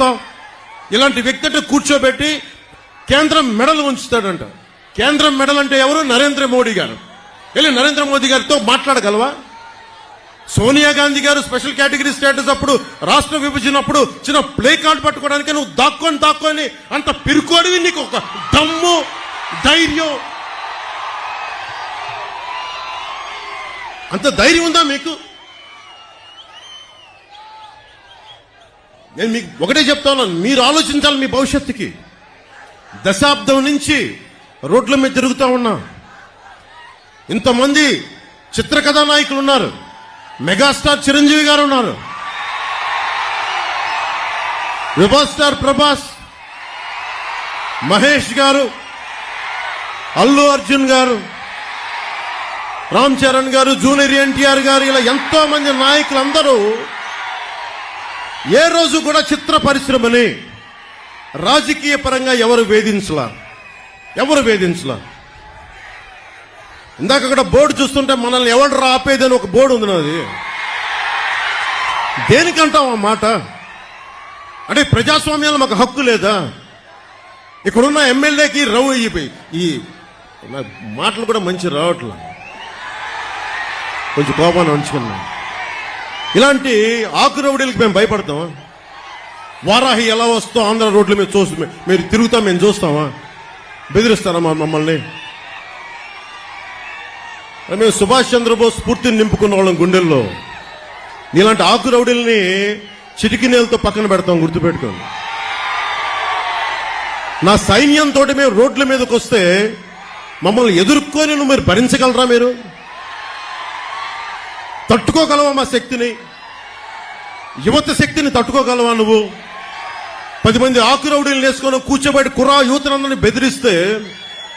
ఇలాంటి వ్యక్తిని కూర్చోబెట్టి కేంద్రం మెడల్ ఉంచుతాడంట. కేంద్రం మెడల్ అంటే ఎవరు? నరేంద్ర మోడీ గారు. వెళ్ళి నరేంద్ర మోదీ గారితో మాట్లాడగలవా? సోనియా గాంధీ గారు స్పెషల్ కేటగిరీ స్టేటస్ అప్పుడు రాష్ట్ర విభజన అప్పుడు చిన్న ప్లే కార్డ్ పట్టుకోవడానికి నువ్వు దాక్కొని అంత పిరుకోడివి. నీకు ఒక దమ్ము ధైర్యం, అంత ధైర్యం ఉందా మీకు? నేను మీకు ఒకటే చెప్తాను, మీరు ఆలోచించాలి మీ భవిష్యత్తుకి. దశాబ్దం నుంచి రోడ్ల మీద తిరుగుతూ ఉన్నా. ఇంతమంది చిత్రకథా నాయకులు ఉన్నారు. మెగాస్టార్ చిరంజీవి గారు ఉన్నారు, రెబల్ స్టార్ ప్రభాస్, మహేష్ గారు, అల్లు అర్జున్ గారు, రామ్ చరణ్ గారు, జూనియర్ ఎన్టీఆర్ గారు, ఇలా ఎంతో మంది నాయకులందరూ ఏ రోజు కూడా చిత్ర పరిశ్రమని రాజకీయ పరంగా ఎవరు వేధించలా. ఇందాక అక్కడ బోర్డు చూస్తుంటే మనల్ని ఎవరు ఆపేదని ఒక బోర్డు ఉంది నాది. దేనికంటాం ఆ మాట? అంటే ప్రజాస్వామ్యంలో మాకు హక్కు లేదా? ఇక్కడున్న ఎమ్మెల్యేకి ఈ మాటలు కూడా మంచి రావట్లా, కొంచెం కోపాన్ని ఉంచుకున్నాం. ఇలాంటి ఆకు రౌడీలకి మేము భయపడతామా? వారాహి ఎలా వస్తాం ఆంధ్ర రోడ్ల మీద మీరు తిరుగుతాం, మేము చూస్తామా? బెదిరిస్తారా మమ్మల్ని? మేము సుభాష్ చంద్రబోస్ స్ఫూర్తిని నింపుకున్న వాళ్ళం గుండెల్లో. ఇలాంటి ఆకు రౌడీల్ని చిటికినేలతో పక్కన పెడతాం, గుర్తుపెట్టుకోండి. నా సైన్యంతో మేము రోడ్ల మీదకి వస్తే మమ్మల్ని ఎదుర్కొని మీరు భరించగలరా? మీరు తట్టుకోగలవా? మా శక్తిని, యువత శక్తిని తట్టుకోగలవా నువ్వు? 10 మంది ఆకు రౌడీలు వేసుకొని కూర్చోబెట్టి యువతనందరినీ బెదిరిస్తే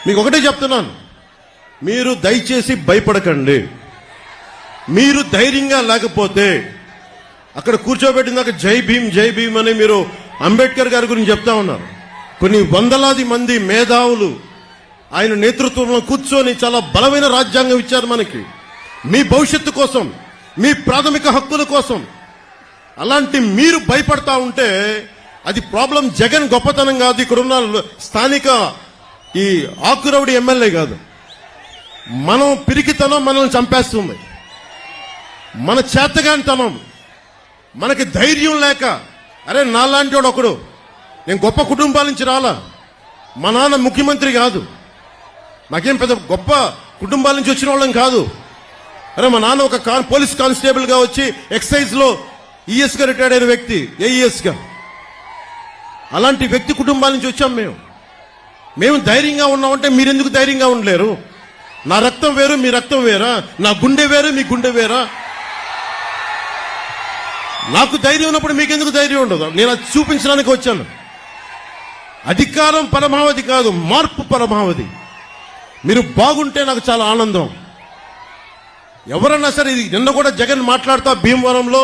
మీకు ఒకటే చెప్తున్నాను, మీరు దయచేసి భయపడకండి. మీరు ధైర్యంగా లేకపోతే అక్కడ కూర్చోబెట్టిందాక జై భీమ్ అని మీరు అంబేద్కర్ గారి గురించి చెప్తా ఉన్నారు. కొన్ని వందలాది మంది మేధావులు ఆయన నేతృత్వంలో కూర్చొని చాలా బలమైన రాజ్యాంగం ఇచ్చారు మనకి, మీ భవిష్యత్తు కోసం, మీ ప్రాథమిక హక్కుల కోసం. అలాంటి మీరు భయపడతా ఉంటే అది ప్రాబ్లం జగన్ గొప్పతనం కాదు, ఇక్కడున్న స్థానిక ఈ ఆకురౌడి ఎమ్మెల్యే కాదు. మనం పిరికితనం మనల్ని చంపేస్తుంది, మన చేతగానితనం, మనకి ధైర్యం లేక. అరే నాలాంటి వాడు ఒకడు, నేను గొప్ప కుటుంబాల నుంచి రాలా, మా నాన్న ముఖ్యమంత్రి కాదు, నాకేం పెద్ద గొప్ప కుటుంబాల నుంచి వచ్చిన వాళ్ళం కాదు. అరే మా నాన్న ఒక పోలీస్ కానిస్టేబుల్ గా వచ్చి ఎక్సైజ్ లో ఈఎస్ గా రిటైర్డ్ అయిన వ్యక్తి, ఏఈఎస్ గా. అలాంటి వ్యక్తి కుటుంబాల నుంచి వచ్చాం మేము ధైర్యంగా ఉన్నామంటే మీరెందుకు ధైర్యంగా ఉండలేరు? నా రక్తం వేరు, మీ రక్తం వేరా? నా గుండె వేరు, మీ గుండె వేరా? నాకు ధైర్యం ఉన్నప్పుడు మీకెందుకు ధైర్యం ఉండదు? నేను అది చూపించడానికి వచ్చాను. అధికారం పరమావధి కాదు, మార్పు పరమావధి. మీరు బాగుంటే నాకు చాలా ఆనందం. ఎవరన్నా సరే, ఇది నిన్న కూడా జగన్ మాట్లాడుతా భీమవరంలో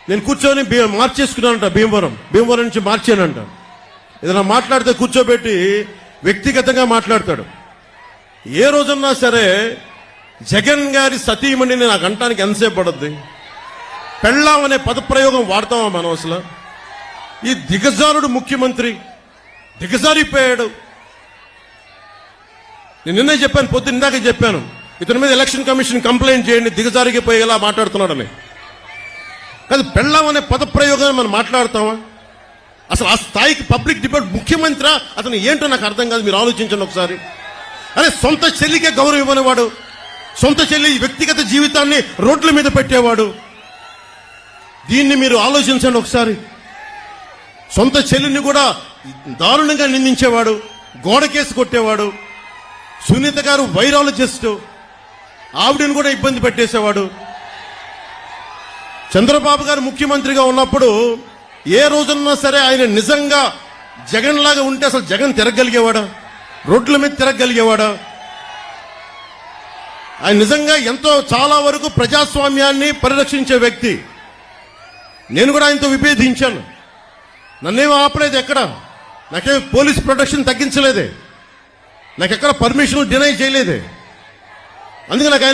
నేను కూర్చొని మార్చేసుకున్నానంట. భీమవరం నుంచి మార్చానంట. ఏదైనా మాట్లాడితే కూర్చోబెట్టి వ్యక్తిగతంగా మాట్లాడతాడు. ఏ రోజన్నా సరే జగన్ గారి సతీమణిని నాకు అంటానికి ఎంతసేపు పడద్ది? పెళ్ళాం అనే పదప్రయోగం వాడతామా మనం అసలు? ఈ దిగజారుడు ముఖ్యమంత్రి దిగజారిపోయాడు. నేను నిన్నే చెప్పాను, పొద్దున్న ఇందాక చెప్పాను, ఇతని మీద ఎలక్షన్ కమిషన్ కంప్లైంట్ చేయండి, దిగజారిపోయేలా మాట్లాడుతున్నాడని. కాదు, పెళ్ళాం అనే పదప్రయోగాన్ని మనం మాట్లాడతామా? అసలు ఆ స్థాయికి పబ్లిక్ డిబేట్ ముఖ్యమంత్రి అతను ఏంటో నాకు అర్థం కాదు. మీరు ఆలోచించండి ఒకసారి. అరే సొంత చెల్లికే గౌరవం ఇవ్వనివాడు, సొంత చెల్లి వ్యక్తిగత జీవితాన్ని రోడ్ల మీద పెట్టేవాడు. దీన్ని మీరు ఆలోచించండి ఒకసారి. సొంత చెల్లిని కూడా దారుణంగా నిందించేవాడు, గోడకేసి కొట్టేవాడు. సునీత గారు వైరాలజిస్ట్, ఆవిడని కూడా ఇబ్బంది పెట్టేసేవాడు. చంద్రబాబు గారు ముఖ్యమంత్రిగా ఉన్నప్పుడు ఏ రోజున్నా సరే ఆయన నిజంగా జగన్ లాగా ఉంటే అసలు జగన్ తిరగలిగేవాడా? రోడ్ల మీద తిరగలిగేవాడా? ఆయన నిజంగా ఎంతో చాలా వరకు ప్రజాస్వామ్యాన్ని పరిరక్షించే వ్యక్తి. నేను కూడా ఆయనతో విభేదించాను, నన్నేం ఆపలేదు ఎక్కడ, నాకేం పోలీస్ ప్రొటెక్షన్ తగ్గించలేదే, నాకెక్కడ పర్మిషన్ డినై చేయలేదే. అందుకే నాకు ఆయన